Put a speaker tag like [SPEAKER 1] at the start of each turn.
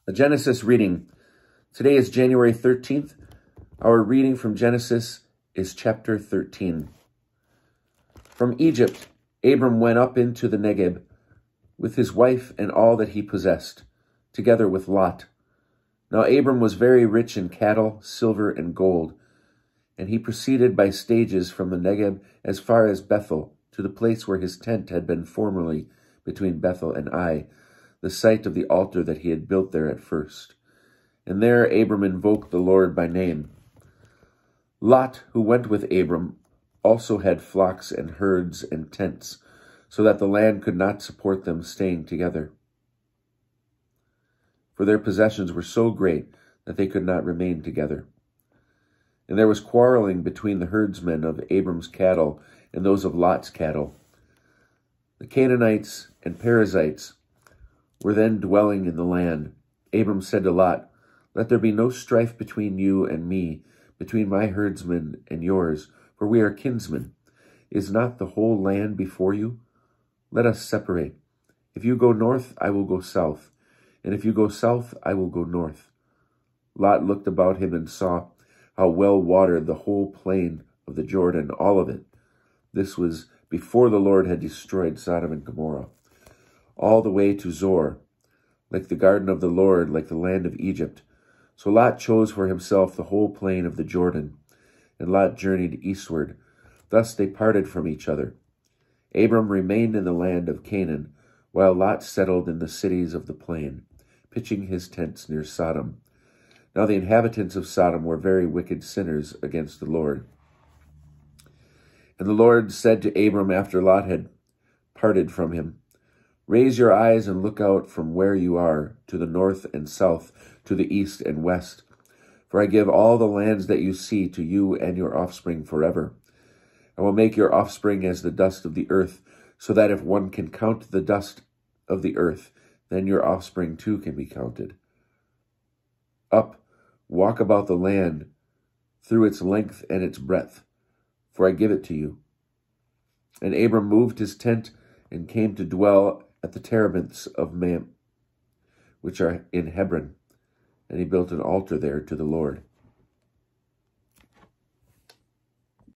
[SPEAKER 1] A Genesis reading. Today is January 13th. Our reading from Genesis is chapter 13. From Egypt, Abram went up into the Negeb with his wife and all that he possessed, together with Lot. Now Abram was very rich in cattle, silver, and gold, and he proceeded by stages from the Negeb as far as Bethel, to the place where his tent had been formerly between Bethel and Ai, the site of the altar that he had built there at first. And there Abram invoked the Lord by name. Lot, who went with Abram, also had flocks and herds and tents, so that the land could not support them staying together. For their possessions were so great that they could not remain together. And there was quarreling between the herdsmen of Abram's cattle and those of Lot's cattle. The Canaanites and Perizzites were then dwelling in the land. Abram said to Lot, "Let there be no strife between you and me, between my herdsmen and yours, for we are kinsmen. Is not the whole land before you? Let us separate. If you go north, I will go south, and if you go south, I will go north." Lot looked about him and saw how well watered the whole plain of the Jordan, all of it. This was before the Lord had destroyed Sodom and Gomorrah, all the way to Zoar, like the garden of the Lord, like the land of Egypt. So Lot chose for himself the whole plain of the Jordan, and Lot journeyed eastward. Thus they parted from each other. Abram remained in the land of Canaan, while Lot settled in the cities of the plain, pitching his tents near Sodom. Now the inhabitants of Sodom were very wicked sinners against the Lord. And the Lord said to Abram after Lot had parted from him, "Raise your eyes and look out from where you are, to the north and south, to the east and west. For I give all the lands that you see to you and your offspring forever. I will make your offspring as the dust of the earth, so that if one can count the dust of the earth, then your offspring too can be counted. Up, walk about the land through its length and its breadth, for I give it to you." And Abram moved his tent and came to dwell at the terebinths of Mam, which are in Hebron, and he built an altar there to the Lord.